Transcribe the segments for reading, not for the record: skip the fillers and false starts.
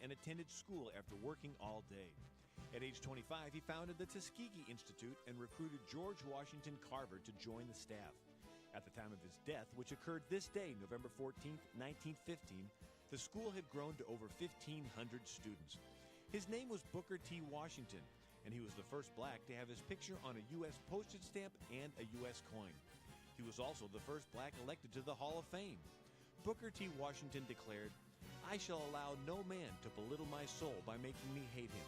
and attended school after working all day. At age 25, he founded the Tuskegee Institute and recruited George Washington Carver to join the staff. At the time of his death, which occurred this day, November 14, 1915, the school had grown to over 1,500 students. His name was Booker T. Washington, and he was the first black to have his picture on a U.S. postage stamp and a U.S. coin. He was also the first black elected to the Hall of Fame. Booker T. Washington declared, "I shall allow no man to belittle my soul by making me hate him."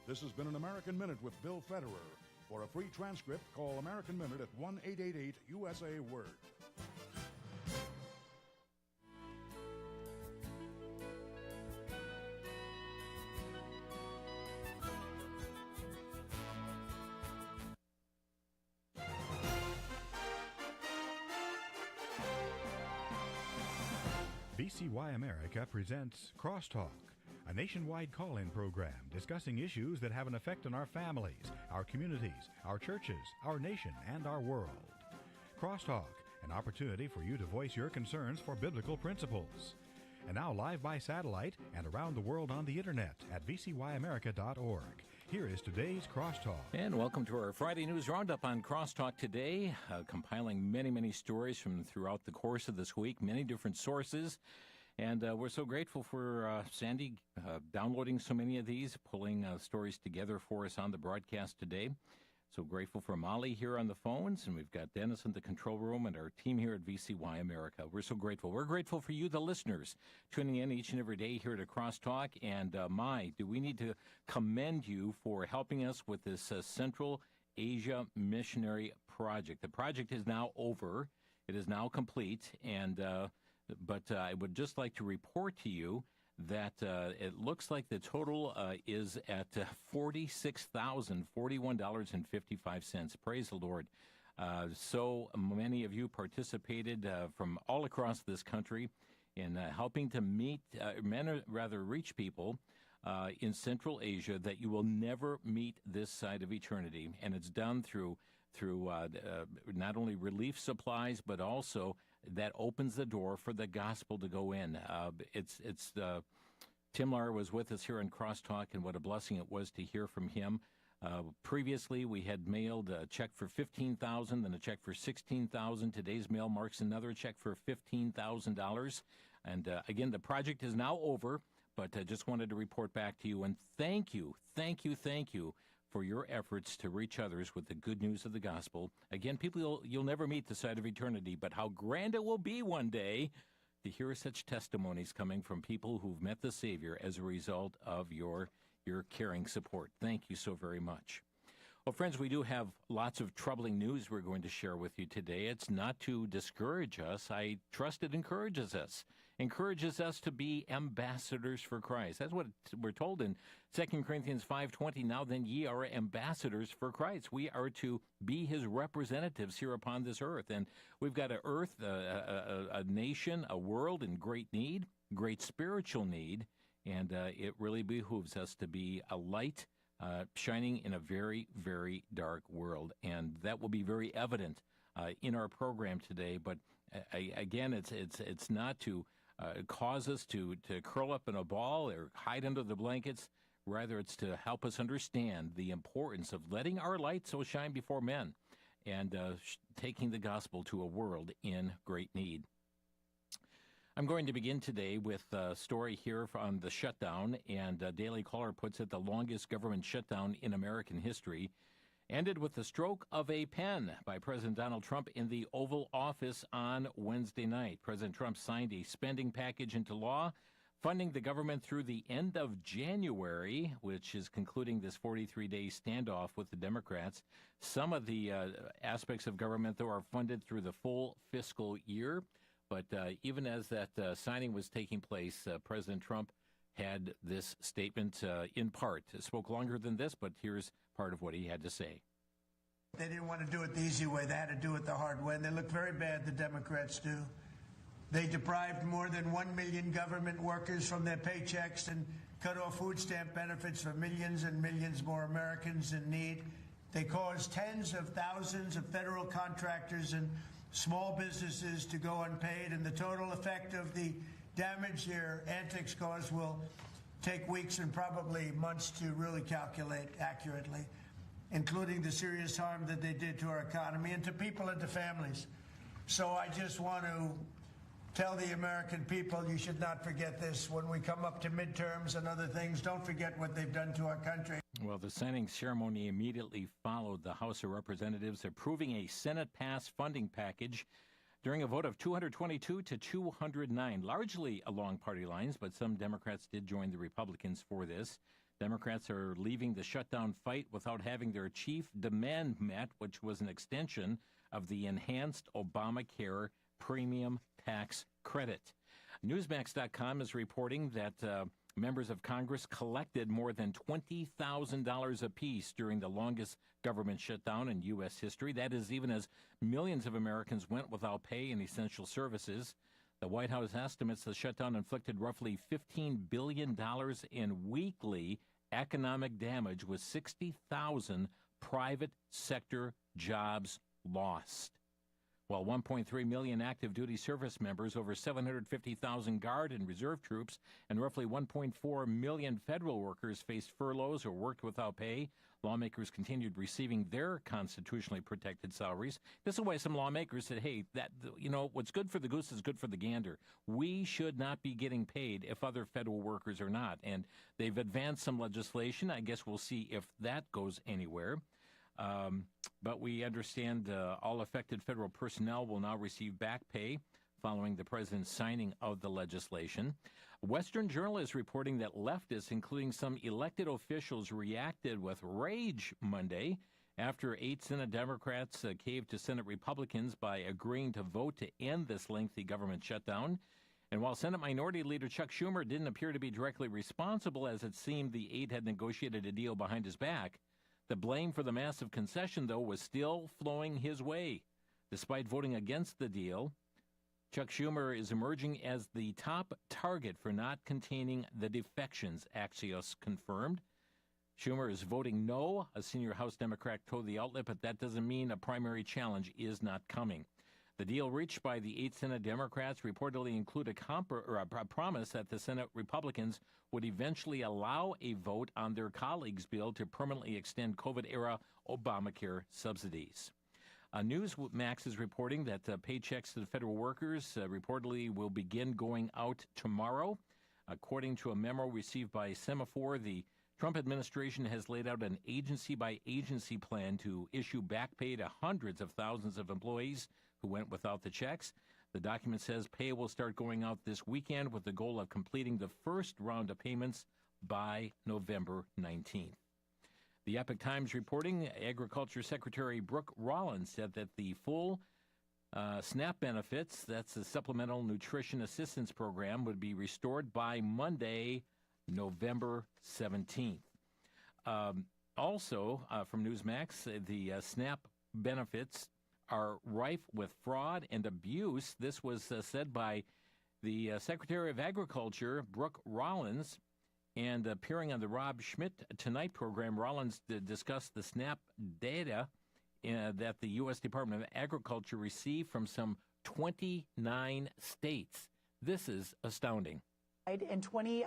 This has been an American Minute with Bill Federer. For a free transcript, call American Minute at 1-888-USA-WORD. VCY America presents Crosstalk, a nationwide call-in program discussing issues that have an effect on our families, our communities, our churches, our nation, and our world. Crosstalk, an opportunity for you to voice your concerns for biblical principles. And now live by satellite and around the world on the internet at vcyamerica.org. Here is today's Crosstalk. And welcome to our Friday News Roundup on Crosstalk today, compiling many stories from throughout the course of this week, many different sources. And we're so grateful for Sandy downloading so many of these, pulling stories together for us on the broadcast today. So grateful for Molly here on the phones, and we've got Dennis in the control room and our team here at VCY America. We're so grateful. We're grateful for you, the listeners, tuning in each and every day here to Crosstalk. And do we need to commend you for helping us with this Central Asia Missionary Project. The project is now over. It is now complete, and but I would just like to report to you that it looks like the total is at $46,041.55. Praise the Lord. So many of you participated from all across this country in helping to reach people in Central Asia that you will never meet this side of eternity. And it's done through not only relief supplies, but also that opens the door for the gospel to go in. Tim Lauer was with us here on Crosstalk, and what a blessing it was to hear from him. Previously, we had mailed a check for $15,000, then a check for $16,000. Today's mail marks another check for $15,000. And again, the project is now over, but I just wanted to report back to you and thank you for your efforts to reach others with the good news of the gospel. Again, people you'll never meet the side of eternity, but how grand it will be one day to hear such testimonies coming from people who've met the Savior as a result of your caring support. Thank you so very much. Well, friends, we do have lots of troubling news we're going to share with you today. It's not to discourage us. I trust it encourages us to be ambassadors for Christ. That's what we're told in 2 Corinthians 5:20. Now then, ye are ambassadors for Christ. We are to be his representatives here upon this earth. And we've got a nation, a world in great need, great spiritual need, and it really behooves us to be a light shining in a very, very dark world. And that will be very evident in our program today. But again, it's not to cause us to curl up in a ball or hide under the blankets. Rather, it's to help us understand the importance of letting our light so shine before men and taking the gospel to a world in great need. I'm going to begin today with a story here on the shutdown, and Daily Caller puts it, the longest government shutdown in American history ended with the stroke of a pen by President Donald Trump in the Oval Office on Wednesday night. President Trump signed a spending package into law, funding the government through the end of January, which is concluding this 43-day standoff with the Democrats. Some of the aspects of government, though, are funded through the full fiscal year. But even as that signing was taking place, President Trump had this statement in part. It spoke longer than this, but here's part of what he had to say. They didn't want to do it the easy way. They had to do it the hard way. And they look very bad, the Democrats do. They deprived more than 1 million government workers from their paychecks and cut off food stamp benefits for millions and millions more Americans in need. They caused tens of thousands of federal contractors and small businesses to go unpaid, and the total effect of the damage their antics caused will take weeks and probably months to really calculate accurately, including the serious harm that they did to our economy and to people and to families. So I just want to tell the American people, you should not forget this. When we come up to midterms and other things, don't forget what they've done to our country. Well, the signing ceremony immediately followed the House of Representatives approving a Senate-passed funding package during a vote of 222 to 209, largely along party lines, but some Democrats did join the Republicans for this. Democrats are leaving the shutdown fight without having their chief demand met, which was an extension of the enhanced Obamacare premium tax credit. Newsmax.com is reporting that members of Congress collected more than $20,000 apiece during the longest government shutdown in U.S. history. That is even as millions of Americans went without pay and essential services. The White House estimates the shutdown inflicted roughly $15 billion in weekly economic damage, with 60,000 private sector jobs lost. While 1.3 million active duty service members, over 750,000 Guard and Reserve troops, and roughly 1.4 million federal workers faced furloughs or worked without pay, lawmakers continued receiving their constitutionally protected salaries. This is why some lawmakers said, hey, what's good for the goose is good for the gander. We should not be getting paid if other federal workers are not. And they've advanced some legislation. I guess we'll see if that goes anywhere. But we understand all affected federal personnel will now receive back pay following the president's signing of the legislation. Western Journal is reporting that leftists, including some elected officials, reacted with rage Monday after 8 Senate Democrats caved to Senate Republicans by agreeing to vote to end this lengthy government shutdown. And while Senate Minority Leader Chuck Schumer didn't appear to be directly responsible, as it seemed the 8 had negotiated a deal behind his back, the blame for the massive concession, though, was still flowing his way. Despite voting against the deal, Chuck Schumer is emerging as the top target for not containing the defections, Axios confirmed. Schumer is voting no, a senior House Democrat told the outlet, but that doesn't mean a primary challenge is not coming. The deal reached by the 8 Senate Democrats reportedly include a promise that the Senate Republicans would eventually allow a vote on their colleagues' bill to permanently extend COVID-era Obamacare subsidies. Newsmax is reporting that paychecks to the federal workers reportedly will begin going out tomorrow. According to a memo received by Semaphore, the Trump administration has laid out an agency-by-agency plan to issue back pay to hundreds of thousands of employees who went without the checks. The document says pay will start going out this weekend with the goal of completing the first round of payments by November 19th. The Epoch Times reporting Agriculture Secretary Brooke Rollins said that the full SNAP benefits, that's the Supplemental Nutrition Assistance Program, would be restored by Monday, November 17th. Also, from Newsmax, the SNAP benefits are rife with fraud and abuse. This was said by the Secretary of Agriculture, Brooke Rollins, and appearing on the Rob Schmidt Tonight program. Rollins discussed the SNAP data that the U.S. Department of Agriculture received from some 29 states. This is astounding. And 20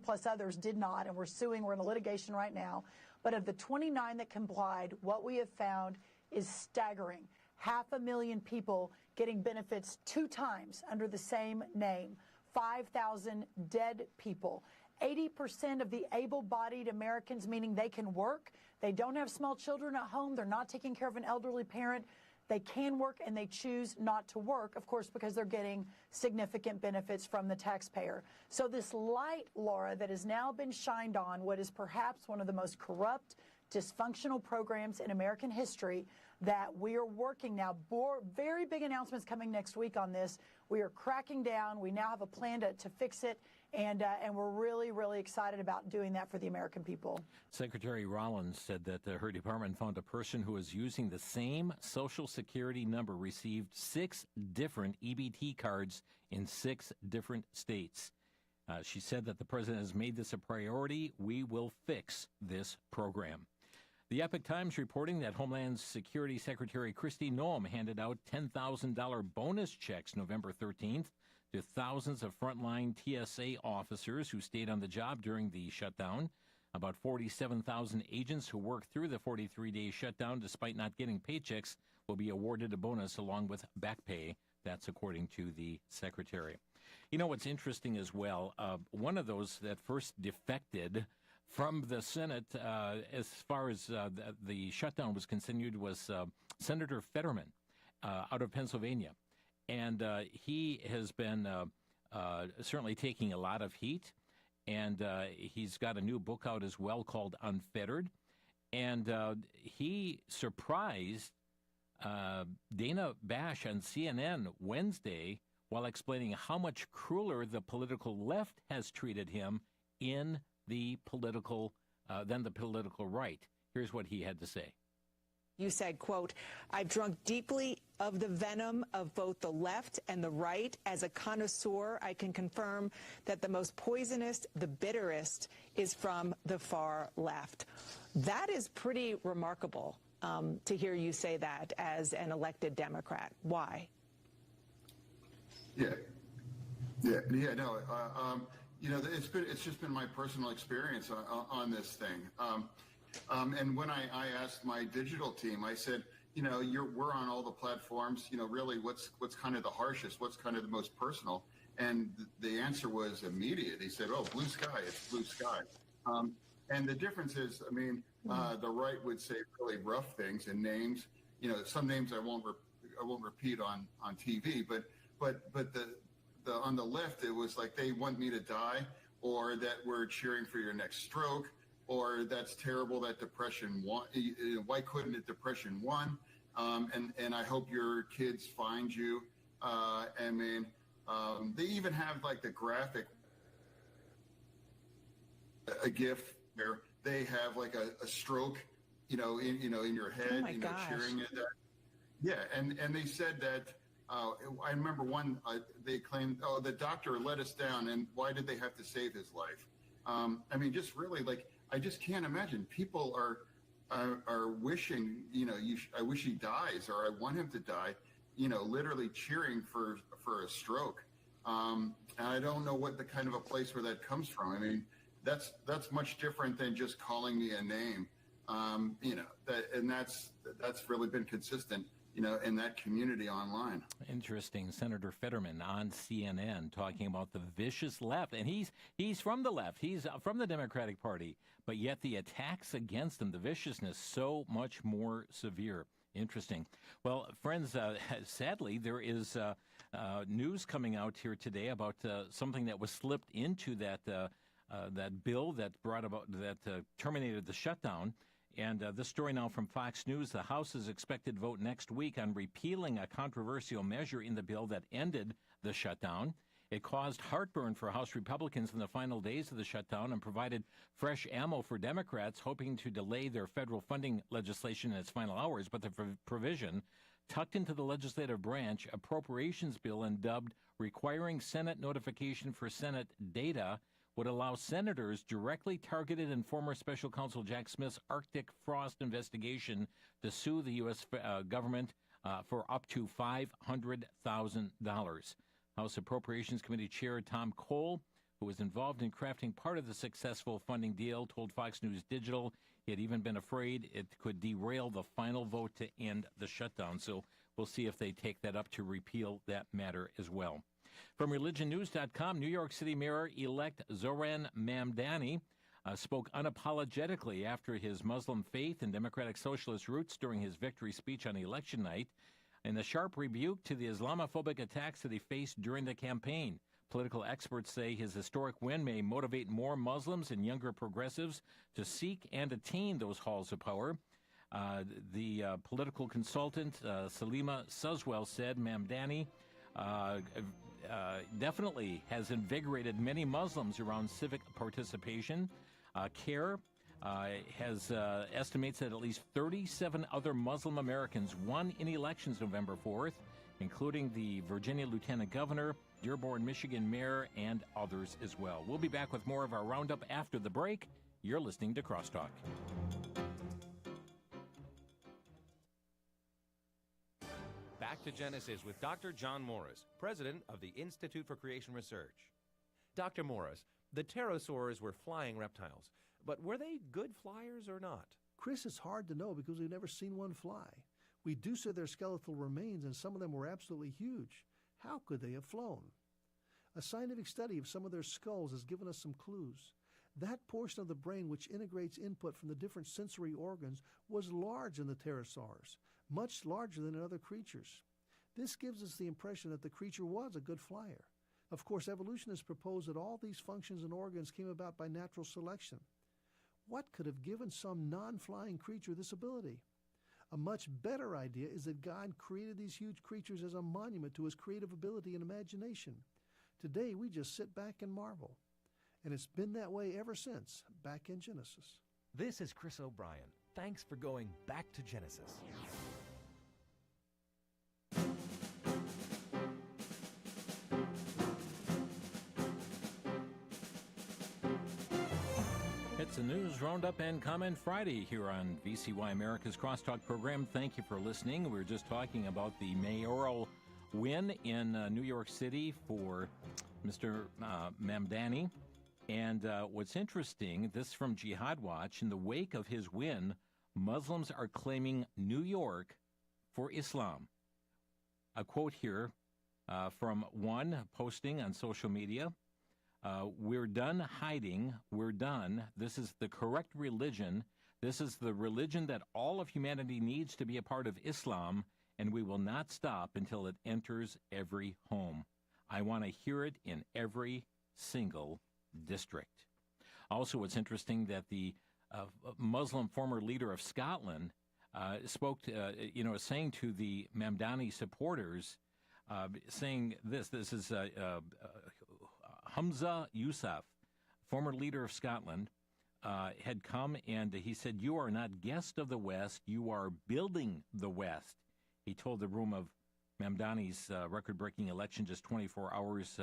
plus others did not, and we're suing. We're in a litigation right now. But of the 29 that complied, what we have found is staggering. 500,000 people getting benefits 2 times under the same name. 5,000 dead people. 80% of the able-bodied Americans, meaning they can work, they don't have small children at home, they're not taking care of an elderly parent, they can work and they choose not to work, of course, because they're getting significant benefits from the taxpayer. So this light, Laura, that has now been shined on what is perhaps one of the most corrupt, dysfunctional programs in American history, that we are working now. Very big announcements coming next week on this. We are cracking down. We now have a plan to fix it, and we're really, really excited about doing that for the American people. Secretary Rollins said that her department found a person who was using the same Social Security number received 6 different EBT cards in 6 different states. She said that the president has made this a priority. We will fix this program. The Epoch Times reporting that Homeland Security Secretary Kristi Noem handed out $10,000 bonus checks November 13th to thousands of frontline TSA officers who stayed on the job during the shutdown. About 47,000 agents who worked through the 43-day shutdown despite not getting paychecks will be awarded a bonus along with back pay. That's according to the secretary. You know what's interesting as well, one of those that first defected from the Senate as far as the shutdown was continued was Senator Fetterman out of Pennsylvania. And he has been certainly taking a lot of heat. And he's got a new book out as well called Unfettered. And he surprised Dana Bash on CNN Wednesday while explaining how much crueler the political left has treated him in the political than the political right. Here's what he had to say. You said, quote, "I've drunk deeply of the venom of both the left and the right. As a connoisseur, I can confirm that the most poisonous, the bitterest, is from the far left." That is pretty remarkable to hear you say that as an elected Democrat. Why? No. It's just been my personal experience on this thing. And when I asked my digital team, I said, we're on all the platforms. Really, what's kind of the harshest? What's kind of the most personal? And the answer was immediate. He said, "Oh, blue sky. It's blue sky." And the difference is, the right would say really rough things and names. Some names I won't repeat on TV, but the on the left, it was like they want me to die, or that we're cheering for your next stroke, or that's terrible that depression won. Why couldn't it depression won? And I hope your kids find you. They even have like the graphic, a GIF where they have like a stroke, in your head, cheering at that. Yeah, and they said that. I remember one. They claimed, "Oh, the doctor let us down, and why did they have to save his life?" Just really like. I just can't imagine. People are wishing, I wish he dies, or I want him to die, literally cheering for a stroke. And I don't know what the kind of a place where that comes from. That's much different than just calling me a name. That's really been consistent, in that community online. Interesting. Senator Fetterman on CNN talking about the vicious left. And he's from the left. He's from the Democratic Party. But yet the attacks against him, the viciousness, so much more severe. Interesting. Well, friends, sadly, there is news coming out here today about something that was slipped into that bill that terminated the shutdown. And this story now from Fox News. The House is expected to vote next week on repealing a controversial measure in the bill that ended the shutdown. It caused heartburn for House Republicans in the final days of the shutdown and provided fresh ammo for Democrats hoping to delay their federal funding legislation in its final hours. But the provision, tucked into the legislative branch appropriations bill and dubbed requiring Senate notification for Senate data, would allow senators directly targeted in former Special Counsel Jack Smith's Arctic frost investigation to sue the U.S. government for up to $500,000. House Appropriations Committee Chair Tom Cole, who was involved in crafting part of the successful funding deal, told Fox News Digital he had even been afraid it could derail the final vote to end the shutdown. So we'll see if they take that up to repeal that matter as well. From religionnews.com, New York City Mayor-elect Zoran Mamdani spoke unapologetically after his Muslim faith and democratic socialist roots during his victory speech on election night, in a sharp rebuke to the Islamophobic attacks that he faced during the campaign. Political experts say his historic win may motivate more Muslims and younger progressives to seek and attain those halls of power. The political consultant, Salima Suswell, said Mamdani definitely has invigorated many Muslims around civic participation. CARE estimates that at least 37 other Muslim Americans won in elections November 4th, including the Virginia Lieutenant Governor, Dearborn, Michigan Mayor, and others as well. We'll be back with more of our roundup after the break. You're listening to Crosstalk. Back Back to Genesis with Dr. John Morris, president of the Institute for Creation Research. Dr. Morris, the pterosaurs were flying reptiles, but were they good flyers or not? Chris, it's hard to know because we've never seen one fly. We do see their skeletal remains, and some of them were absolutely huge. How could they have flown? A scientific study of some of their skulls has given us some clues. That portion of the brain which integrates input from the different sensory organs was large in the pterosaurs, much larger than in other creatures. This gives us the impression that the creature was a good flyer. Of course, evolutionists propose that all these functions and organs came about by natural selection. What could have given some non-flying creature this ability? A much better idea is that God created these huge creatures as a monument to his creative ability and imagination. Today, we just sit back and marvel. And it's been that way ever since, back in Genesis. This is Chris O'Brien. Thanks for going back to Genesis. It's a news roundup and comment Friday here on VCY America's Crosstalk program. Thank you for listening. We were just talking about the mayoral win in New York City for Mr. Mamdani. And what's interesting, this from Jihad Watch, in the wake of his win, Muslims are claiming New York for Islam. A quote here from one posting on social media. We're done hiding. We're done. This is the correct religion. This is the religion that all of humanity needs to be a part of Islam, and we will not stop until it enters every home. I want to hear it in every single district. Also, it's interesting that the Muslim former leader of Scotland spoke to, saying to the Mamdani supporters, saying this is Hamza Yousaf, former leader of Scotland, had come and he said, "You are not guest of the West, you are building the West." He told the room of Mamdani's record-breaking election just 24 hours,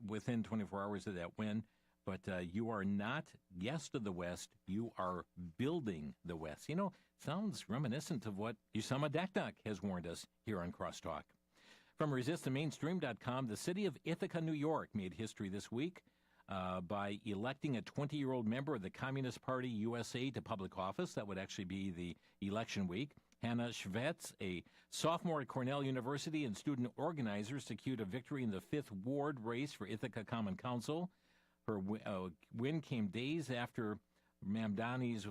within 24 hours of that win. But you are not guest of the West, you are building the West. You know, sounds reminiscent of what Usama Dakdak has warned us here on Crosstalk. From ResistTheMainstream.com, the city of Ithaca, New York, made history this week by electing a 20-year-old member of the Communist Party USA to public office. That would actually be the election week. Hannah Schvetz, a sophomore at Cornell University and student organizer, secured a victory in the 5th Ward race for Ithaca Common Council. Her win came days after Mamdani's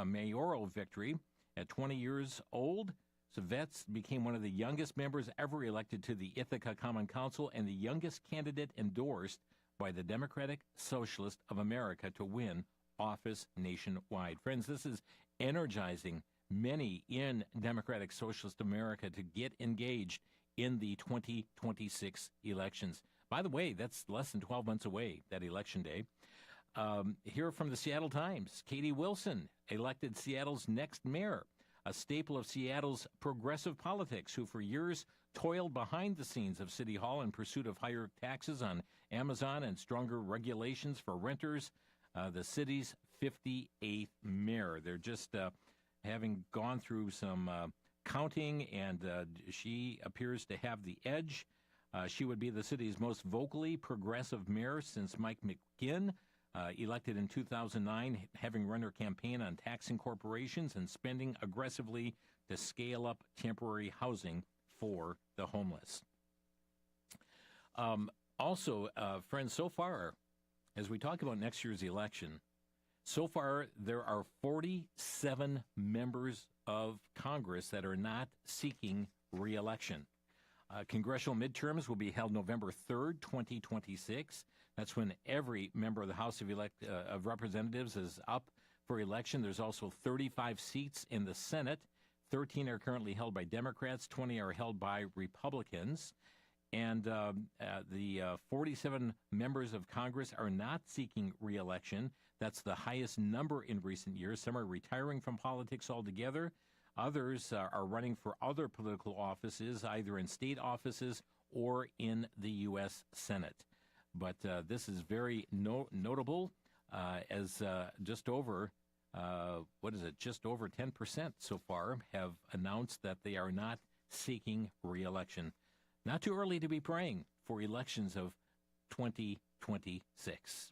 mayoral victory. At 20 years old, Schvetz became one of the youngest members ever elected to the Ithaca Common Council and the youngest candidate endorsed by the Democratic Socialist of America to win office nationwide. Friends, this is energizing many in Democratic Socialist America to get engaged in the 2026 elections. By the way, that's less than 12 months away, that election day. Here from the Seattle Times, Katie Wilson, elected Seattle's next mayor, a staple of Seattle's progressive politics, who for years toiled behind the scenes of City Hall in pursuit of higher taxes on Amazon and stronger regulations for renters, the city's 58th mayor. They're just having gone through some counting, and she appears to have the edge. She would be the city's most vocally progressive mayor since Mike McGinn, elected in 2009, having run her campaign on taxing corporations and spending aggressively to scale up temporary housing for the homeless. Also, friends, so far, as we talk about next year's election, so far there are 47 members of Congress that are not seeking re-election. Congressional midterms will be held November 3rd, 2026. That's when every member of the House of Representatives is up for election. There's also 35 seats in the Senate. 13 are currently held by Democrats. 20 are held by Republicans. And the 47 members of Congress are not seeking re-election. That's the highest number in recent years. Some are retiring from politics altogether. Others are running for other political offices, either in state offices or in the U.S. Senate. But this is very notable, as just over, just over 10% so far have announced that they are not seeking re-election. Not too early to be praying for elections of 2026.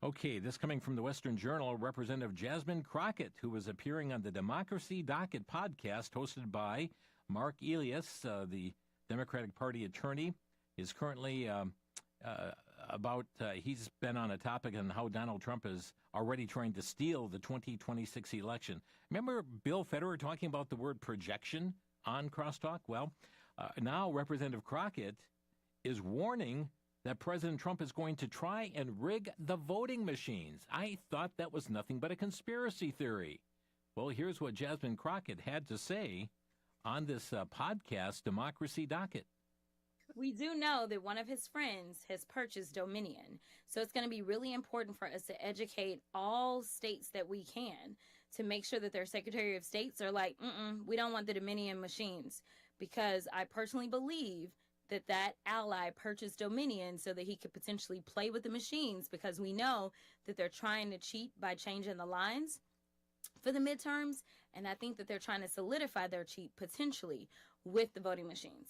Okay, this coming from the Western Journal, Representative Jasmine Crockett, who was appearing on the Democracy Docket podcast hosted by Mark Elias, the Democratic Party attorney, is currently he's been on a topic on how Donald Trump is already trying to steal the 2026 election. Remember Bill Federer talking about the word projection on Crosstalk? Well, now Representative Crockett is warning that President Trump is going to try and rig the voting machines. I thought that was nothing but a conspiracy theory. Well, here's what Jasmine Crockett had to say on this podcast, Democracy Docket. We do know that one of his friends has purchased Dominion. So it's going to be really important for us to educate all states that we can to make sure that their Secretary of States are like, we don't want the Dominion machines. Because I personally believe that ally purchased Dominion so that he could potentially play with the machines, because we know that they're trying to cheat by changing the lines for the midterms. And I think that they're trying to solidify their cheat potentially with the voting machines.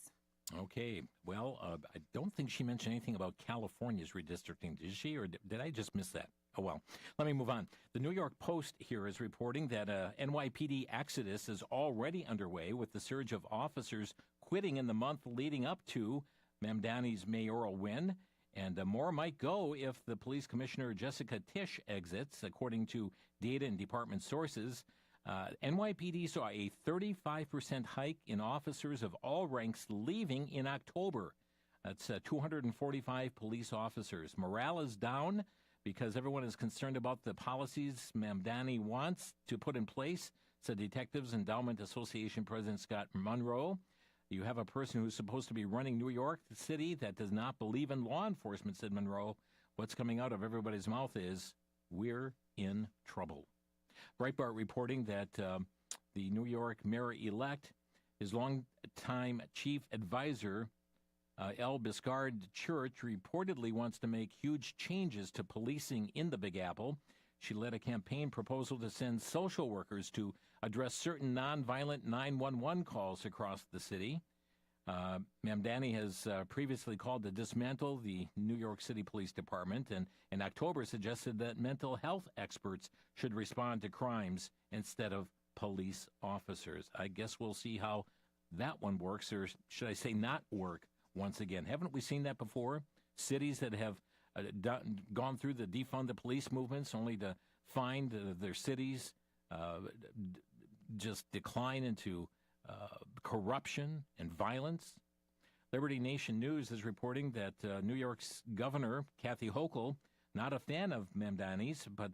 Okay. Well, I don't think she mentioned anything about California's redistricting, did she? Or did I just miss that? Oh, well, let me move on. The New York Post here is reporting that NYPD exodus is already underway, with the surge of officers quitting in the month leading up to Mamdani's mayoral win. And more might go if the police commissioner Jessica Tisch exits, according to data and department sources. NYPD saw a 35% hike in officers of all ranks leaving in October. That's 245 police officers. Morale is down because everyone is concerned about the policies Mamdani wants to put in place, said Detectives Endowment Association President Scott Monroe. You have a person who's supposed to be running New York City that does not believe in law enforcement, said Monroe. What's coming out of everybody's mouth is, we're in trouble. Breitbart reporting that the New York mayor-elect, his longtime chief advisor, El Biscard Church, reportedly wants to make huge changes to policing in the Big Apple. She led a campaign proposal to send social workers to address certain nonviolent 911 calls across the city. Mamdani has previously called to dismantle the New York City Police Department, and in October suggested that mental health experts should respond to crimes instead of police officers. I guess we'll see how that one works, or should I say not work once again. Haven't we seen that before? Cities that have gone through the defund the police movements only to find their cities just decline into corruption and violence. Liberty Nation News is reporting that New York's Governor Kathy Hochul, not a fan of Mamdani's, but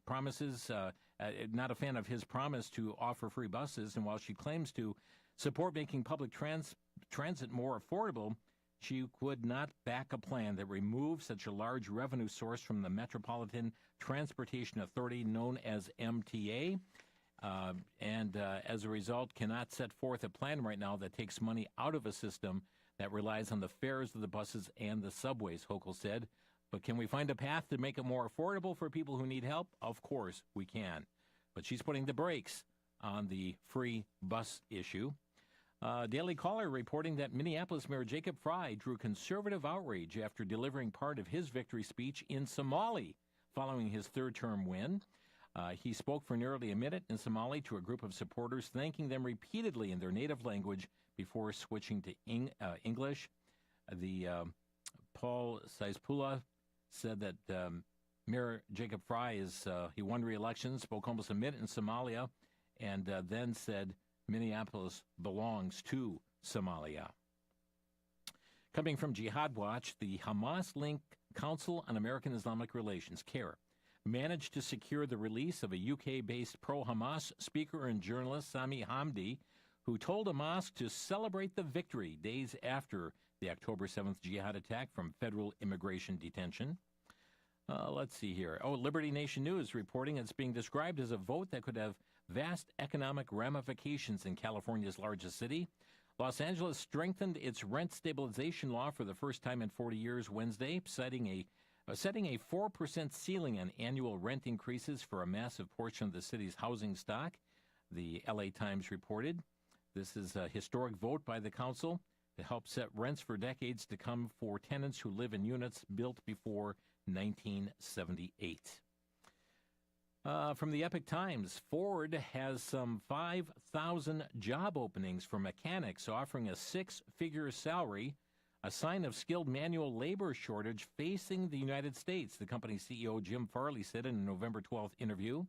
not a fan of his promise to offer free buses. And while she claims to support making public transit more affordable, she would not back a plan that removes such a large revenue source from the Metropolitan Transportation Authority, known as MTA. And as a result, cannot set forth a plan right now that takes money out of a system that relies on the fares of the buses and the subways, Hochul said. But can we find a path to make it more affordable for people who need help? Of course we can. But she's putting the brakes on the free bus issue. Daily Caller reporting that Minneapolis Mayor Jacob Frey drew conservative outrage after delivering part of his victory speech in Somali following his third-term win. He spoke for nearly a minute in Somali to a group of supporters, thanking them repeatedly in their native language before switching to English. The Paul Saispula said that Mayor Jacob Frey he won re-election, spoke almost a minute in Somalia, and then said Minneapolis belongs to Somalia. Coming from Jihad Watch, the Hamas-linked Council on American Islamic Relations, CAIR, managed to secure the release of a UK-based pro-Hamas speaker and journalist, Sami Hamdi, who told a mosque to celebrate the victory days after the October 7th jihad attack from federal immigration detention. Let's see here. Liberty Nation News reporting it's being described as a vote that could have vast economic ramifications in California's largest city. Los Angeles strengthened its rent stabilization law for the first time in 40 years Wednesday, setting a 4% ceiling on annual rent increases for a massive portion of the city's housing stock, the LA Times reported. This is a historic vote by the council to help set rents for decades to come for tenants who live in units built before 1978. From the Epic Times, Ford has some 5,000 job openings for mechanics, offering a six-figure salary, a sign of skilled manual labor shortage facing the United States, the company's CEO Jim Farley said in a November 12th interview.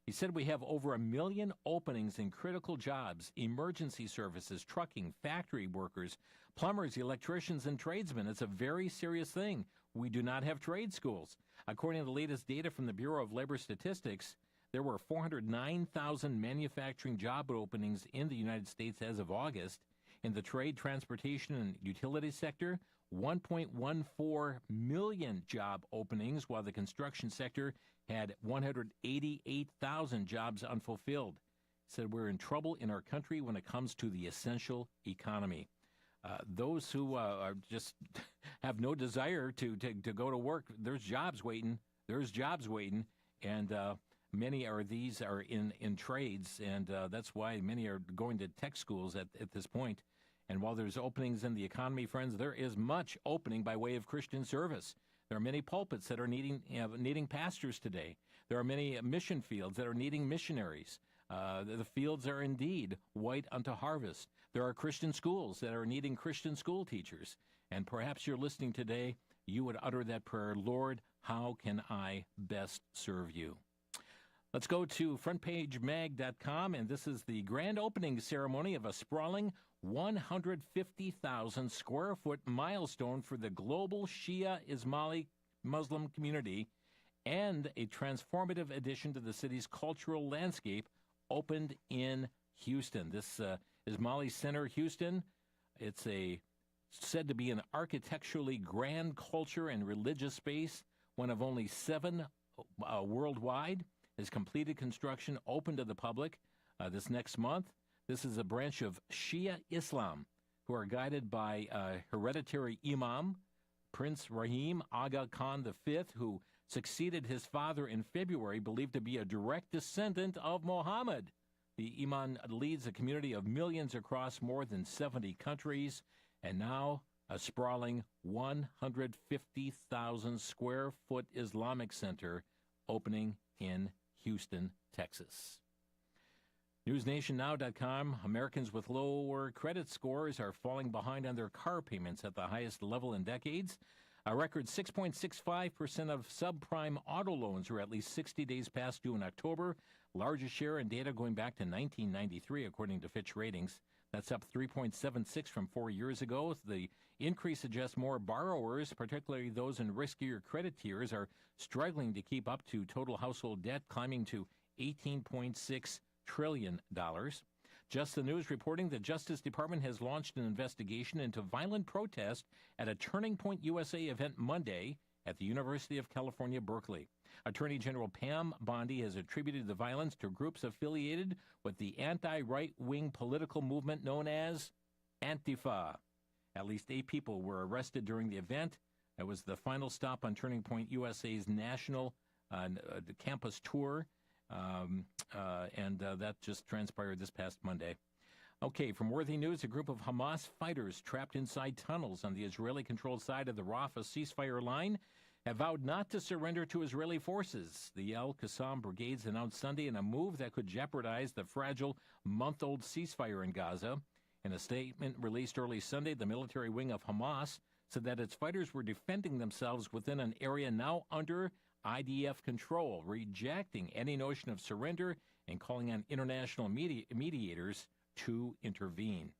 He said we have over 1 million openings in critical jobs, emergency services, trucking, factory workers, plumbers, electricians, and tradesmen. It's a very serious thing. We do not have trade schools. According to the latest data from the Bureau of Labor Statistics, there were 409,000 manufacturing job openings in the United States as of August. In the trade, transportation, and utility sector, 1.14 million job openings, while the construction sector had 188,000 jobs unfulfilled. Said we're in trouble in our country when it comes to the essential economy. Those who are just have no desire to go to work, there's jobs waiting. And many are in trades, and that's why many are going to tech schools at this point. And while there's openings in the economy, friends, there is much opening by way of Christian service. There are many pulpits that are needing pastors today. There are many mission fields that are needing missionaries. The fields are indeed white unto harvest. There are Christian schools that are needing Christian school teachers. And perhaps you're listening today, you would utter that prayer, Lord, how can I best serve you? Let's go to frontpagemag.com, and this is the grand opening ceremony of a sprawling 150,000 square foot milestone for the global Shia Ismaili Muslim community, and a transformative addition to the city's cultural landscape opened in Houston. This Ismaili Center, Houston, it's said to be an architecturally grand culture and religious space, one of only 7 worldwide. Has completed construction, open to the public this next month. This is a branch of Shia Islam who are guided by hereditary Imam, Prince Rahim Aga Khan V, who succeeded his father in February, believed to be a direct descendant of Muhammad. The Imam leads a community of millions across more than 70 countries, and now a sprawling 150,000 square foot Islamic center opening in Houston, Texas. NewsNationNow.com, Americans with lower credit scores are falling behind on their car payments at the highest level in decades. A record 6.65% of subprime auto loans are at least 60 days past due in October, largest share in data going back to 1993, according to Fitch Ratings. That's up 3.76 from 4 years ago. The increase suggests more borrowers, particularly those in riskier credit tiers, are struggling to keep up to total household debt, climbing to $18.6 trillion. Just the News reporting the Justice Department has launched an investigation into violent protest at a Turning Point USA event Monday at the University of California, Berkeley. Attorney General Pam Bondi has attributed the violence to groups affiliated with the anti-right-wing political movement known as Antifa. At least 8 people were arrested during the event. It was the final stop on Turning Point USA's national campus tour, and that just transpired this past Monday. Okay, from Worthy News, a group of Hamas fighters trapped inside tunnels on the Israeli-controlled side of the Rafah ceasefire line have vowed not to surrender to Israeli forces. The Al-Qassam brigades announced Sunday in a move that could jeopardize the fragile month-old ceasefire in Gaza. In a statement released early Sunday, the military wing of Hamas said that its fighters were defending themselves within an area now under IDF control, rejecting any notion of surrender and calling on international mediators to intervene.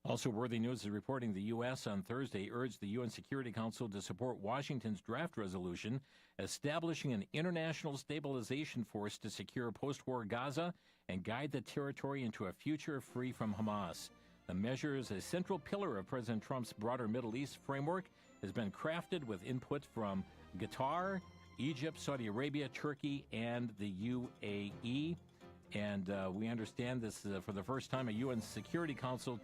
Also, Worthy News is reporting the U.S. on Thursday urged the UN Security Council to support Washington's draft resolution establishing an international stabilization force to secure post-war Gaza and guide the territory into a future free from Hamas. The measure is a central pillar of President Trump's broader Middle East framework, has been crafted with input from Qatar, Egypt, Saudi Arabia, Turkey, and the UAE. And we understand this for the first time, a UN Security Council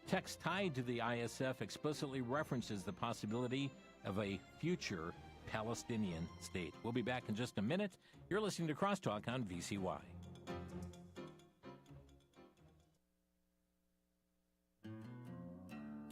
text tied to the ISF explicitly references the possibility of a future Palestinian state. We'll be back in just a minute. You're listening to Crosstalk on VCY.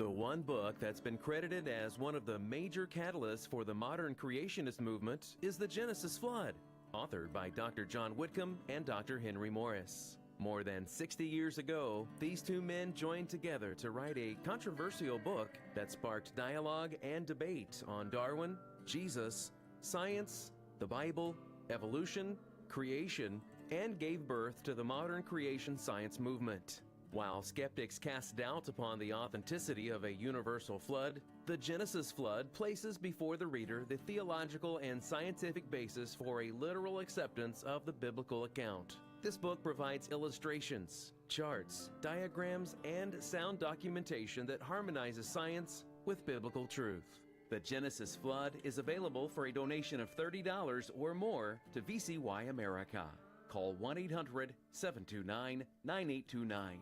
The one book that's been credited as one of the major catalysts for the modern creationist movement is The Genesis Flood, authored by Dr. John Whitcomb and Dr. Henry Morris. More than 60 years ago, these two men joined together to write a controversial book that sparked dialogue and debate on Darwin, Jesus, science, the Bible, evolution, creation, and gave birth to the modern creation science movement. While skeptics cast doubt upon the authenticity of a universal flood, the Genesis Flood places before the reader the theological and scientific basis for a literal acceptance of the biblical account. This book provides illustrations, charts, diagrams, and sound documentation that harmonizes science with biblical truth. The Genesis Flood is available for a donation of $30 or more to VCY America. Call 1-800-729-9829.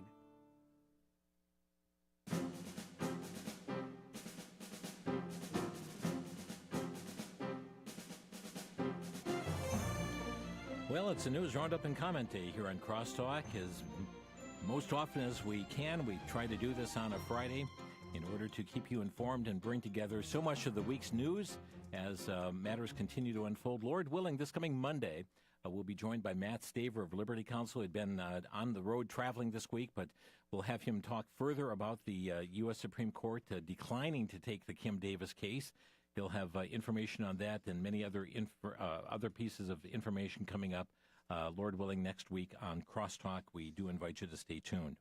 Well, it's a news roundup and comment day here on Crosstalk. As most often as we can, we try to do this on a Friday in order to keep you informed and bring together so much of the week's news as matters continue to unfold. Lord willing, this coming Monday, we'll be joined by Matt Staver of Liberty Counsel. He'd been on the road traveling this week, but we'll have him talk further about the U.S. Supreme Court declining to take the Kim Davis case. He'll have information on that and many other pieces of information coming up, Lord willing, next week on Crosstalk. We do invite you to stay tuned.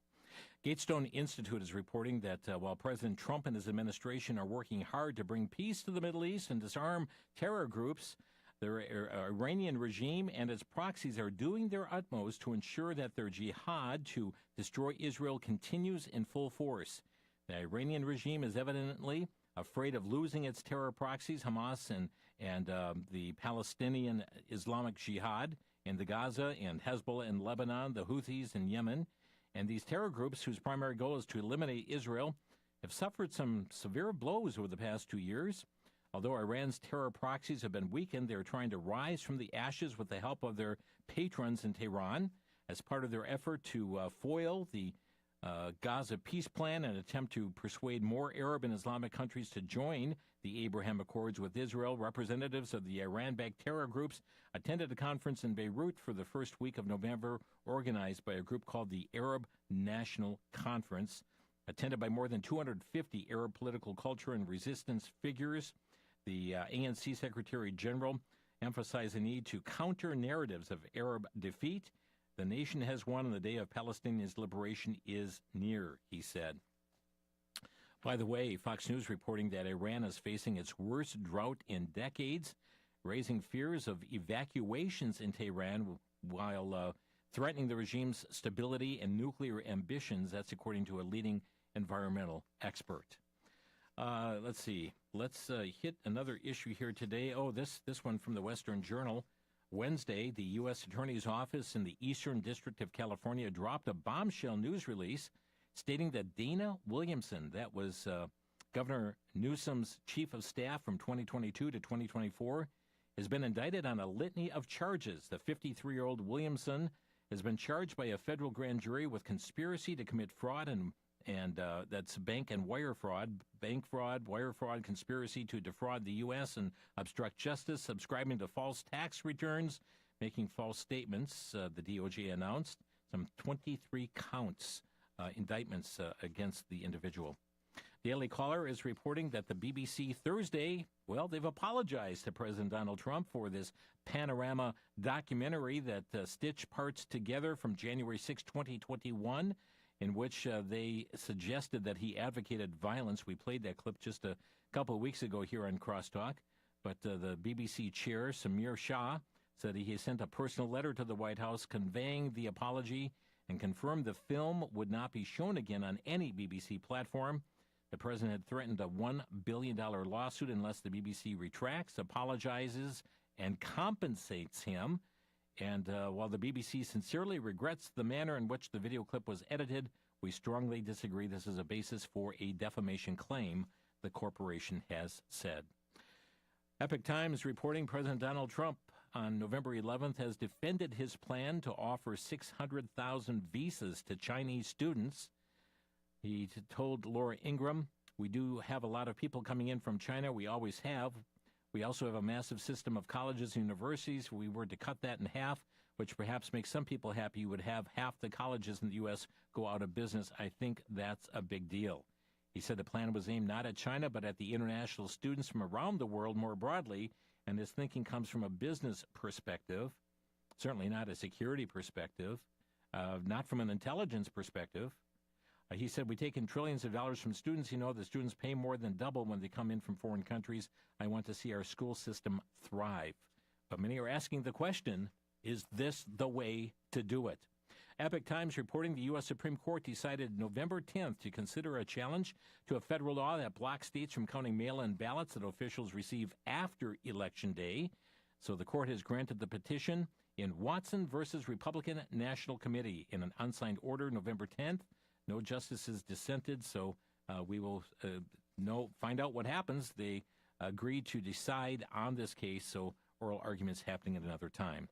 Gatestone Institute is reporting that while President Trump and his administration are working hard to bring peace to the Middle East and disarm terror groups, the Iranian regime and its proxies are doing their utmost to ensure that their jihad to destroy Israel continues in full force. The Iranian regime is evidently afraid of losing its terror proxies, Hamas and the Palestinian Islamic Jihad in the Gaza, and Hezbollah in Lebanon, the Houthis in Yemen. And these terror groups, whose primary goal is to eliminate Israel, have suffered some severe blows over the past 2 years. Although Iran's terror proxies have been weakened, they are trying to rise from the ashes with the help of their patrons in Tehran as part of their effort to foil the Gaza peace plan and attempt to persuade more Arab and Islamic countries to join the Abraham Accords with Israel. Representatives of the Iran-backed terror groups attended a conference in Beirut for the first week of November, organized by a group called the Arab National Conference, attended by more than 250 Arab political culture and resistance figures. The ANC Secretary General emphasized the need to counter narratives of Arab defeat. The nation has won and the day of Palestinians' liberation is near, he said. By the way, Fox News reporting that Iran is facing its worst drought in decades, raising fears of evacuations in Tehran while threatening the regime's stability and nuclear ambitions. That's according to a leading environmental expert. Let's see. Let's hit another issue here today. Oh, this one from the Western Journal. Wednesday, the U.S. Attorney's Office in the Eastern District of California dropped a bombshell news release stating that Dana Williamson, that was Governor Newsom's chief of staff from 2022 to 2024, has been indicted on a litany of charges. The 53-year-old Williamson has been charged by a federal grand jury with conspiracy to commit fraud and that's bank and wire fraud, wire fraud, conspiracy to defraud the U.S. and obstruct justice, subscribing to false tax returns, making false statements, the DOJ announced. Some 23 counts, indictments against the individual. Daily Caller is reporting that the BBC Thursday, well, they've apologized to President Donald Trump for this panorama documentary that stitched parts together from January 6, 2021, in which they suggested that he advocated violence. We played that clip just a couple of weeks ago here on Crosstalk. But the BBC chair, Samir Shah, said he sent a personal letter to the White House conveying the apology and confirmed the film would not be shown again on any BBC platform. The president had threatened a $1 billion lawsuit unless the BBC retracts, apologizes, and compensates him. And while the BBC sincerely regrets the manner in which the video clip was edited, we strongly disagree this is a basis for a defamation claim, the corporation has said. Epoch Times reporting President Donald Trump on November 11th has defended his plan to offer 600,000 visas to Chinese students. He told Laura Ingraham, We do have a lot of people coming in from China. We always have. We also have a massive system of colleges and universities. If we were to cut that in half, which perhaps makes some people happy, you would have half the colleges in the U.S. go out of business. I think that's a big deal. He said the plan was aimed not at China, but at the international students from around the world more broadly, and his thinking comes from a business perspective, certainly not a security perspective, not from an intelligence perspective. He said, we take in trillions of dollars from students. You know, the students pay more than double when they come in from foreign countries. I want to see our school system thrive. But many are asking the question, is this the way to do it? Epoch Times reporting the U.S. Supreme Court decided November 10th to consider a challenge to a federal law that blocks states from counting mail-in ballots that officials receive after Election Day. So the court has granted the petition in Watson versus Republican National Committee in an unsigned order November 10th. No justices dissented, so we will find out what happens. They agreed to decide on this case, so oral arguments happening at another time.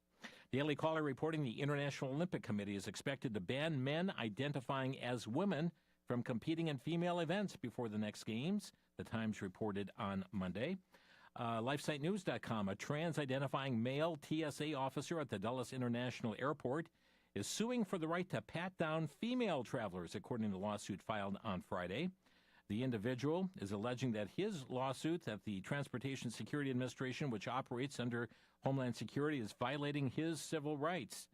Daily Caller reporting the International Olympic Committee is expected to ban men identifying as women from competing in female events before the next games, the Times reported on Monday. LifeSiteNews.com, a trans-identifying male TSA officer at the Dulles International Airport is suing for the right to pat down female travelers, according to the lawsuit filed on Friday. The individual is alleging that his lawsuit at the Transportation Security Administration, which operates under Homeland Security, is violating his civil rights.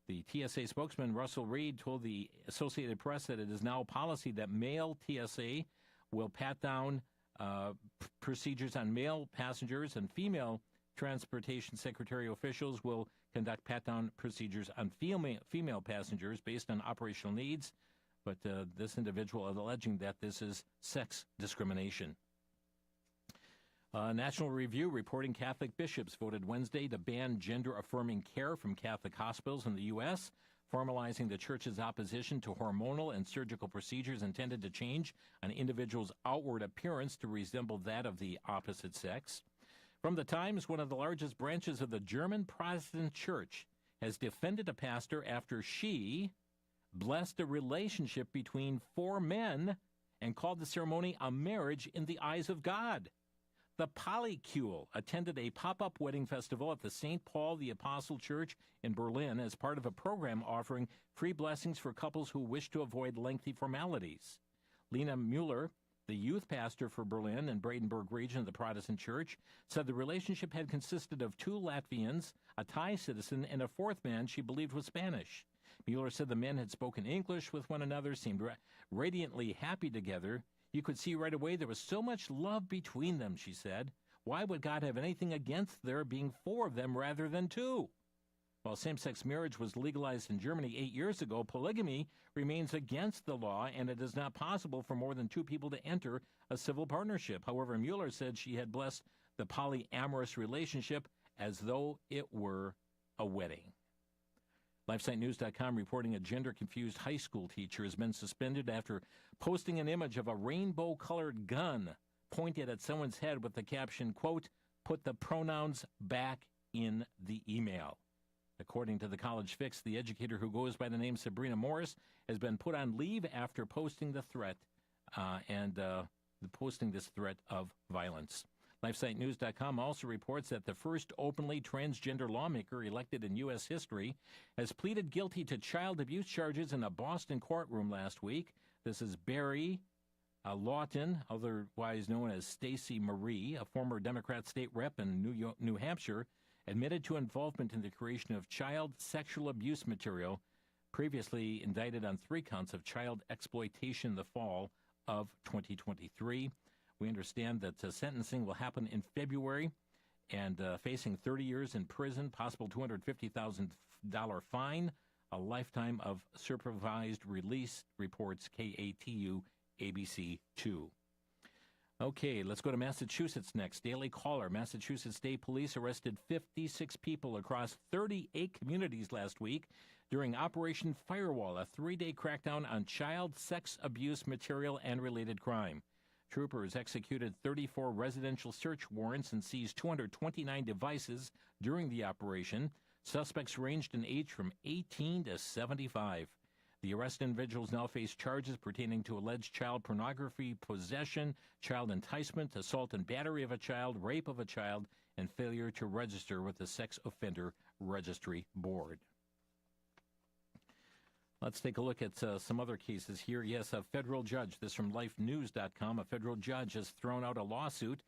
The TSA spokesman, Russell Reed, told the Associated Press that it is now policy that male TSA will pat down procedures on male passengers, and female Transportation Secretary officials will conduct pat-down procedures on female passengers based on operational needs. But this individual is alleging that this is sex discrimination. National Review reporting Catholic bishops voted Wednesday to ban gender-affirming care from Catholic hospitals in the U.S., formalizing the church's opposition to hormonal and surgical procedures intended to change an individual's outward appearance to resemble that of the opposite sex. From the Times, one of the largest branches of the German Protestant Church has defended a pastor after she blessed a relationship between 4 men and called the ceremony a marriage in the eyes of God. The Polycule attended a pop-up wedding festival at the St. Paul the Apostle Church in Berlin as part of a program offering free blessings for couples who wish to avoid lengthy formalities. Lena Mueller, the youth pastor for Berlin and Brandenburg region of the Protestant Church, said the relationship had consisted of 2 Latvians, a Thai citizen, and a 4th man she believed was Spanish. Mueller said the men had spoken English with one another, seemed radiantly happy together. You could see right away there was so much love between them, she said. Why would God have anything against there being 4 of them rather than 2? While same-sex marriage was legalized in Germany 8 years ago, polygamy remains against the law, and it is not possible for more than 2 people to enter a civil partnership. However, Mueller said she had blessed the polyamorous relationship as though it were a wedding. LifeSiteNews.com reporting a gender-confused high school teacher has been suspended after posting an image of a rainbow-colored gun pointed at someone's head with the caption, quote, "Put the pronouns back in the email." According to the College Fix, the educator who goes by the name Sabrina Morris has been put on leave after posting the threat posting this threat of violence. LifeSiteNews.com also reports that the first openly transgender lawmaker elected in U.S. history has pleaded guilty to child abuse charges in a Boston courtroom last week. This is Barry Lawton, otherwise known as Stacey Marie, a former Democrat state rep in New Hampshire, admitted to involvement in the creation of child sexual abuse material, previously indicted on 3 counts of child exploitation in the fall of 2023. We understand that sentencing will happen in February, and facing 30 years in prison, possible $250,000 fine, a lifetime of supervised release, reports KATU ABC 2. Okay, let's go to Massachusetts next. Daily Caller. Massachusetts State Police arrested 56 people across 38 communities last week during Operation Firewall, a 3-day crackdown on child sex abuse material and related crime. Troopers executed 34 residential search warrants and seized 229 devices during the operation. Suspects ranged in age from 18 to 75. The arrested individuals now face charges pertaining to alleged child pornography, possession, child enticement, assault and battery of a child, rape of a child, and failure to register with the Sex Offender Registry Board. Let's take a look at some other cases here. Yes, a federal judge, this from lifenews.com, a federal judge has thrown out a lawsuit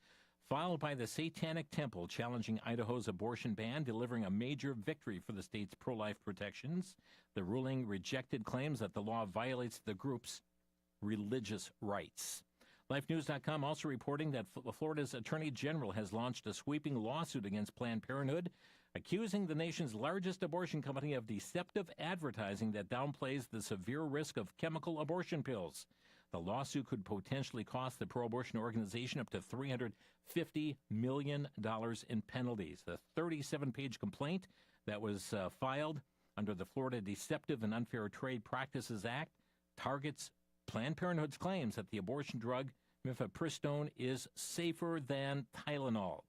filed by the Satanic Temple challenging Idaho's abortion ban, delivering a major victory for the state's pro-life protections. The ruling rejected claims that the law violates the group's religious rights. LifeNews.com also reporting that Florida's Attorney General has launched a sweeping lawsuit against Planned Parenthood, accusing the nation's largest abortion company of deceptive advertising that downplays the severe risk of chemical abortion pills. The lawsuit could potentially cost the pro-abortion organization up to $350 million in penalties. The 37-page complaint that was filed under the Florida Deceptive and Unfair Trade Practices Act targets Planned Parenthood's claims that the abortion drug mifepristone is safer than Tylenol.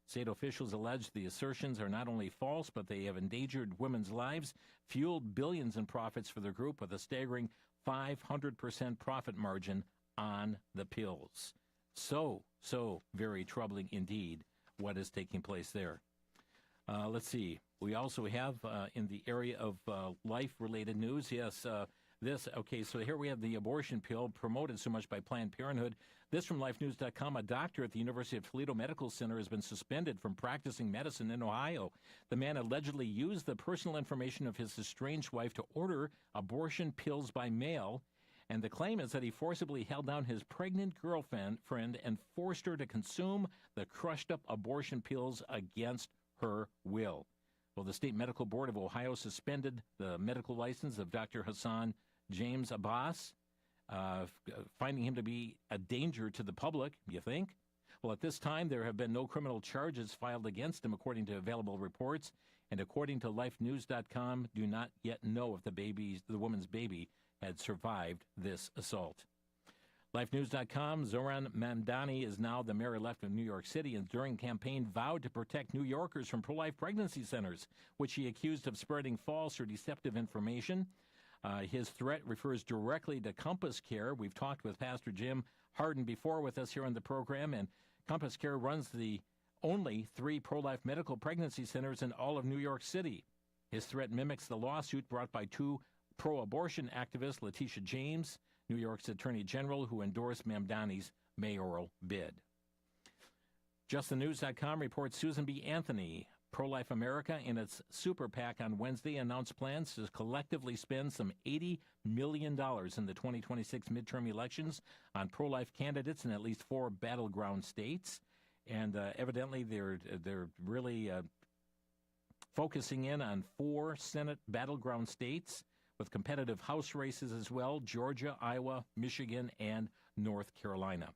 State officials allege the assertions are not only false, but they have endangered women's lives, fueled billions in profits for the group with a staggering 500% profit margin on the pills. So very troubling indeed what is taking place there. Let's see. We also have in the area of life-related news, so here we have the abortion pill promoted so much by Planned Parenthood. This from LifeNews.com. A doctor at the University of Toledo Medical Center has been suspended from practicing medicine in Ohio. The man allegedly used the personal information of his estranged wife to order abortion pills by mail, and the claim is that he forcibly held down his pregnant girlfriend and forced her to consume the crushed-up abortion pills against her will. Well, the State Medical Board of Ohio suspended the medical license of Dr. Hassan James Abbas, finding him to be a danger to the public, you think? Well, at this time, there have been no criminal charges filed against him, according to available reports, and according to LifeNews.com, do not yet know if the woman's baby had survived this assault. LifeNews.com, Zoran Mamdani is now the mayor-elect of New York City, and during campaign vowed to protect New Yorkers from pro-life pregnancy centers, which he accused of spreading false or deceptive information. His threat refers directly to Compass Care. We've talked with Pastor Jim Harden before with us here on the program, and Compass Care runs the only 3 pro-life medical pregnancy centers in all of New York City. His threat mimics the lawsuit brought by 2 pro-abortion activists, Letitia James, New York's Attorney General, who endorsed Mamdani's mayoral bid. JustTheNews.com reports Susan B. Anthony, Pro-Life America, in its super PAC on Wednesday, announced plans to collectively spend some $80 million in the 2026 midterm elections on pro-life candidates in at least 4 battleground states. And evidently they're really focusing in on 4 Senate battleground states with competitive House races as well: Georgia, Iowa, Michigan, and North Carolina.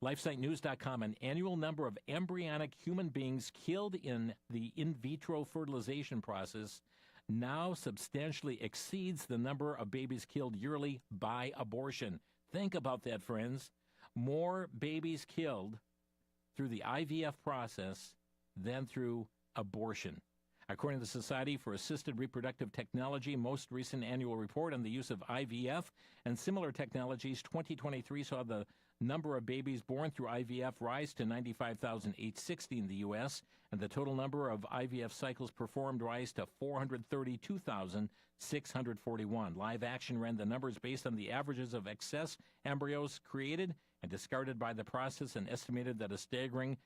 LifeSiteNews.com, an annual number of embryonic human beings killed in the in vitro fertilization process now substantially exceeds the number of babies killed yearly by abortion. Think about that, friends. More babies killed through the IVF process than through abortion. According to the Society for Assisted Reproductive Technology, most recent annual report on the use of IVF and similar technologies, 2023 saw the number of babies born through IVF rise to 95,860 in the U.S., and the total number of IVF cycles performed rise to 432,641. Live Action ran the numbers based on the averages of excess embryos created and discarded by the process, and estimated that a staggering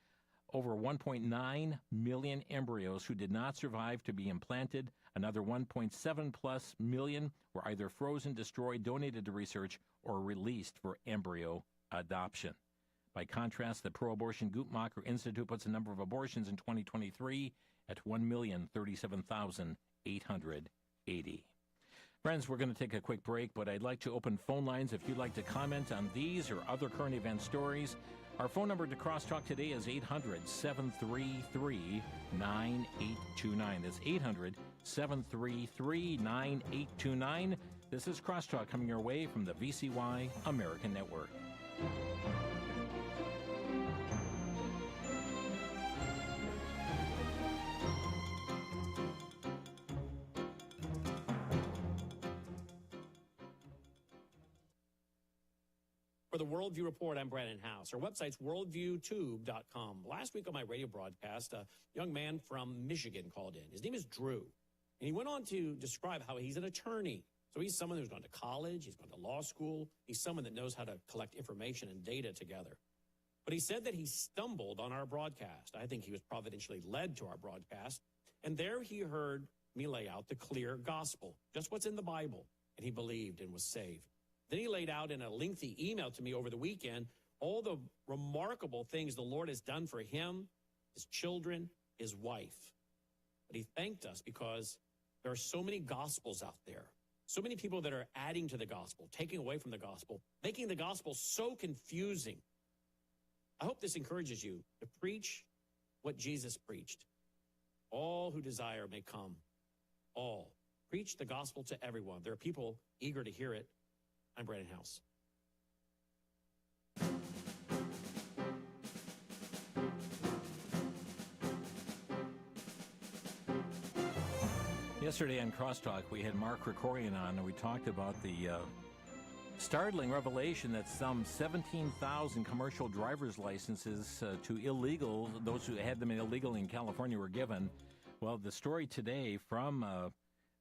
over 1.9 million embryos who did not survive to be implanted. Another 1.7 plus million were either frozen, destroyed, donated to research, or released for embryo adoption. By contrast, the pro-abortion Guttmacher Institute puts the number of abortions in 2023 at 1,037,880. Friends, we're going to take a quick break, but I'd like to open phone lines if you'd like to comment on these or other current event stories. Our phone number to Crosstalk today is 800-733-9829. That's 800-733-9829. This is Crosstalk coming your way from the VCY American Network. the Worldview Report. I'm Brandon House. Our website's worldviewtube.com. Last week on my radio broadcast, a young man from Michigan called in. His name is Drew. And he went on to describe how he's an attorney. So he's someone who's gone to college, he's gone to law school, he's someone that knows how to collect information and data together. But he said that he stumbled on our broadcast. I think he was providentially led to our broadcast. And there he heard me lay out the clear gospel, just what's in the Bible. And he believed and was saved. Then he laid out in a lengthy email to me over the weekend all the remarkable things the Lord has done for him, his children, his wife. But he thanked us because there are so many gospels out there. So many people that are adding to the gospel, taking away from the gospel, making the gospel so confusing. I hope this encourages you to preach what Jesus preached. All who desire may come. All. Preach the gospel to everyone. There are people eager to hear it. I'm Brandon House. Yesterday on Crosstalk, we had Mark Krikorian on, and we talked about the startling revelation that some 17,000 commercial driver's licenses to illegal, those who had them illegal in California, were given. Well, the story today from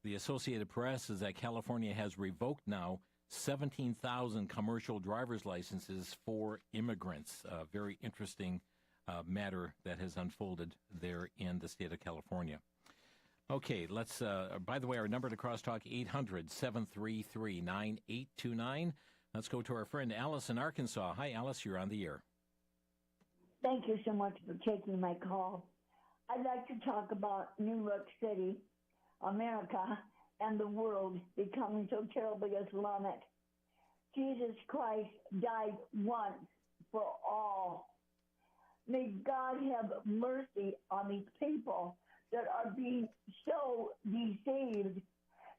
the Associated Press is that California has revoked now 17,000 commercial driver's licenses for immigrants. A very interesting matter that has unfolded there in the state of California. Okay, let's, by the way, our number to Crosstalk, 800-733-9829. Let's go to our friend Alice in Arkansas. Hi, Alice, you're on the air. Thank you so much for taking my call. I'd like to talk about New York City, America, and the world becoming so terribly Islamic. Jesus Christ died once for all. May God have mercy on these people that are being so deceived.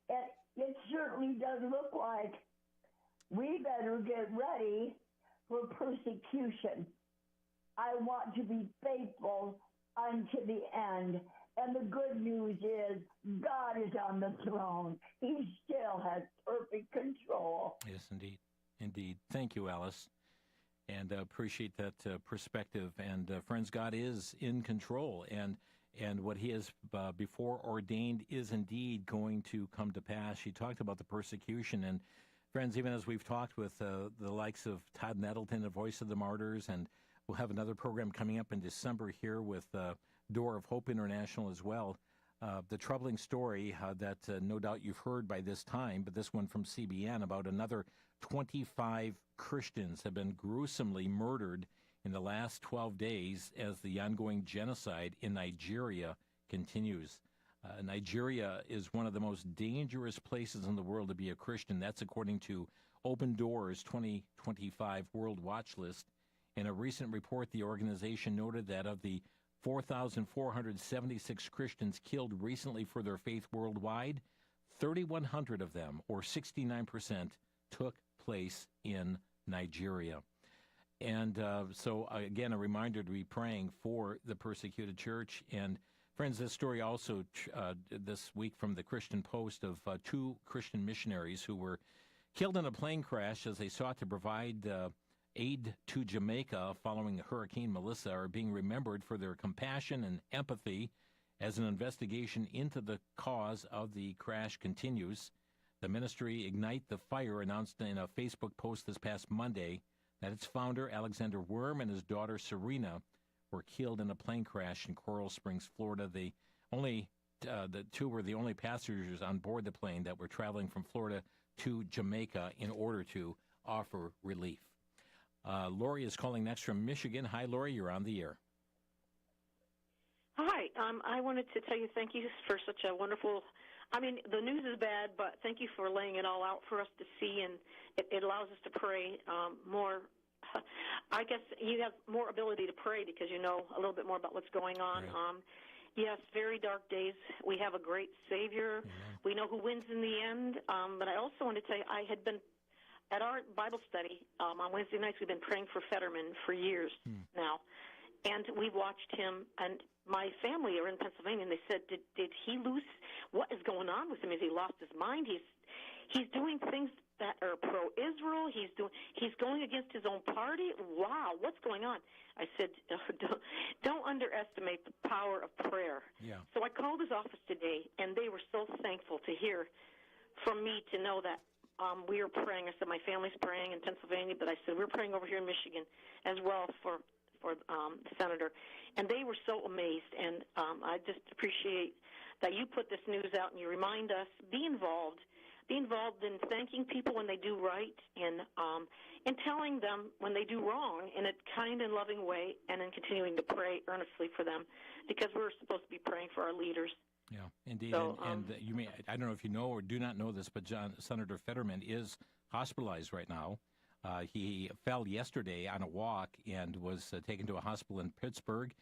And it certainly does look like we better get ready for persecution. I want to be faithful unto the end. And the good news is God is on the throne. He still has perfect control. Yes, indeed. Indeed. Thank you, Alice. And appreciate that perspective. And friends, God is in control. And what he has before ordained is indeed going to come to pass. She talked about the persecution. And friends, even as we've talked with the likes of Todd Nettleton, the Voice of the Martyrs, and we'll have another program coming up in December here with Door of Hope International as well. The troubling story that no doubt you've heard by this time, but this one from CBN, about another 25 Christians have been gruesomely murdered in the last 12 days as the ongoing genocide in Nigeria continues. Nigeria is one of the most dangerous places in the world to be a Christian. That's according to Open Doors 2025 World Watch List. In a recent report, the organization noted that of the 4,476 Christians killed recently for their faith worldwide, 3,100 of them, or 69%, took place in Nigeria. And so, again, a reminder to be praying for the persecuted church. And, friends, this story also this week from the Christian Post of two Christian missionaries who were killed in a plane crash as they sought to provide aid to Jamaica following Hurricane Melissa are being remembered for their compassion and empathy as an investigation into the cause of the crash continues. The ministry Ignite the Fire announced in a Facebook post this past Monday that its founder, Alexander Worm, and his daughter, Serena, were killed in a plane crash in Coral Springs, Florida. The two were the only passengers on board the plane that were traveling from Florida to Jamaica in order to offer relief. Lori is calling next from Michigan. Hi, Lori, you're on the air. Hi, I wanted to tell you thank you for such a wonderful, the news is bad, but thank you for laying it all out for us to see, and it allows us to pray more. I guess you have more ability to pray because you know a little bit more about what's going on. Right. Yes, very dark days. We have a great Savior. Mm-hmm. We know who wins in the end, but I also wanted to tell you I had been at our Bible study on Wednesday nights. We've been praying for Fetterman for years now, and we've watched him. And my family are in Pennsylvania, and they said, "Did he lose? What is going on with him? Has he lost his mind? He's doing things that are pro-Israel. He's going against his own party. Wow, what's going on? I said, don't underestimate the power of prayer. Yeah. So I called his office today, and they were so thankful to hear from me to know that we are praying. I said my family's praying in Pennsylvania, but I said we're praying over here in Michigan as well for the senator. And they were so amazed, and I just appreciate that you put this news out and you remind us, be involved in thanking people when they do right and telling them when they do wrong in a kind and loving way, and then continuing to pray earnestly for them, because we're supposed to be praying for our leaders. Yeah, indeed. So, and you may, I don't know if you know or do not know this, but Senator Fetterman is hospitalized right now. He fell yesterday on a walk and was taken to a hospital in Pittsburgh,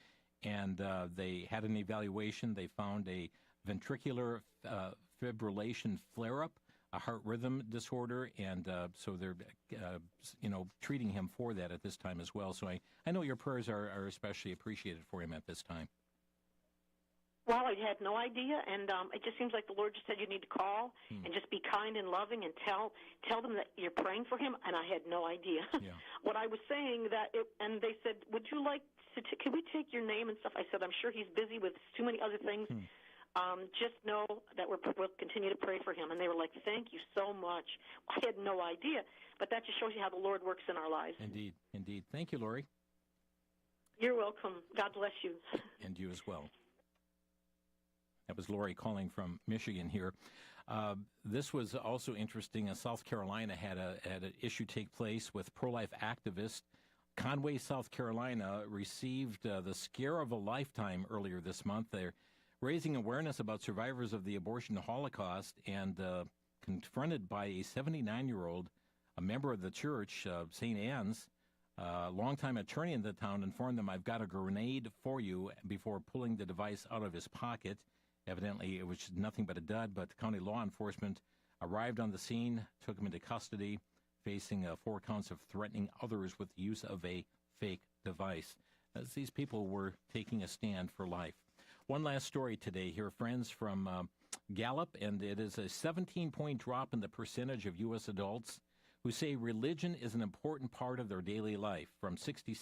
and they had an evaluation. They found a ventricular fibrillation flare-up, a heart rhythm disorder, and so they're, treating him for that at this time as well. So I know your prayers are especially appreciated for him at this time. Well, I had no idea, and it just seems like the Lord just said you need to call and just be kind and loving and tell them that you're praying for him, and I had no idea. Yeah. What I was saying, and they said, would you like to, can we take your name and stuff? I said, I'm sure he's busy with too many other things. Just know that we'll continue to pray for him. And they were like, thank you so much. I had no idea, but that just shows you how the Lord works in our lives. Indeed, indeed. Thank you, Lori. You're welcome. God bless you. And you as well. That was Lori calling from Michigan here. This was also interesting. South Carolina had an issue take place with pro-life activists. Conway, South Carolina, received the scare of a lifetime earlier this month. They're raising awareness about survivors of the abortion Holocaust, and confronted by a 79-year-old, a member of the church, St. Anne's, longtime attorney in the town, informed them, "I've got a grenade for you," before pulling the device out of his pocket. Evidently, it was nothing but a dud, but county law enforcement arrived on the scene, took him into custody, facing 4 counts of threatening others with the use of a fake device, as these people were taking a stand for life. One last story today here, friends, from Gallup, and it is a 17-point drop in the percentage of U.S. adults who say religion is an important part of their daily life, from 66%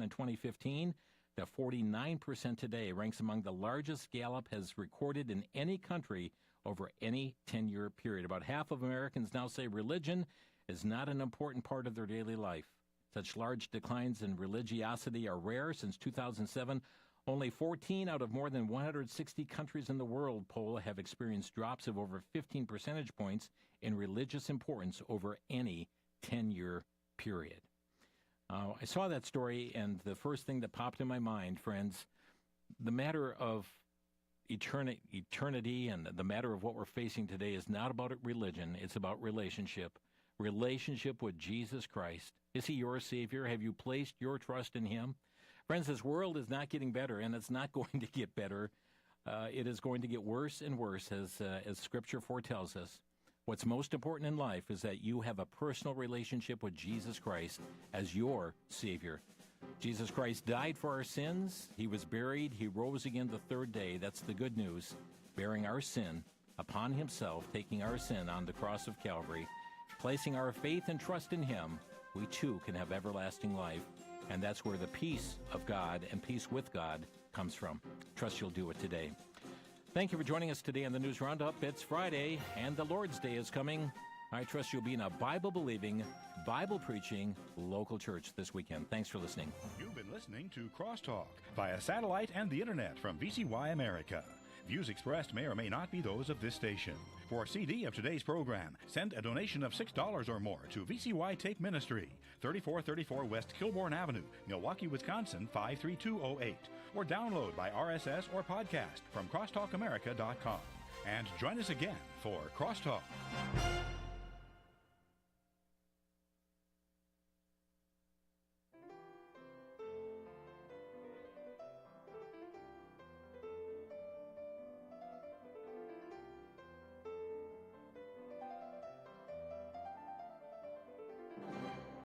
in 2015 to 49% today, ranks among the largest Gallup has recorded in any country over any 10-year period. About half of Americans now say religion is not an important part of their daily life. Such large declines in religiosity are rare. Since 2007, only 14 out of more than 160 countries in the world poll have experienced drops of over 15 percentage points in religious importance over any 10-year period. I saw that story, and the first thing that popped in my mind, friends, the matter of eternity and the matter of what we're facing today is not about religion. It's about relationship. Relationship with Jesus Christ. Is he your Savior? Have you placed your trust in him? Friends, this world is not getting better, and it's not going to get better. It is going to get worse and worse, as Scripture foretells us. What's most important in life is that you have a personal relationship with Jesus Christ as your Savior. Jesus Christ died for our sins. He was buried. He rose again the third day. That's the good news. Bearing our sin upon himself, taking our sin on the cross of Calvary, placing our faith and trust in him, we too can have everlasting life. And that's where the peace of God and peace with God comes from. Trust you'll do it today. Thank you for joining us today on the News Roundup. It's Friday, and the Lord's Day is coming. I trust you'll be in a Bible-believing, Bible-preaching local church this weekend. Thanks for listening. You've been listening to Crosstalk via satellite and the internet from VCY America. Views expressed may or may not be those of this station. For a CD of today's program, send a donation of $6 or more to VCY Take Ministry, 3434 West Kilbourne Avenue, Milwaukee, Wisconsin, 53208. Or download by RSS or podcast from crosstalkamerica.com. And join us again for Crosstalk.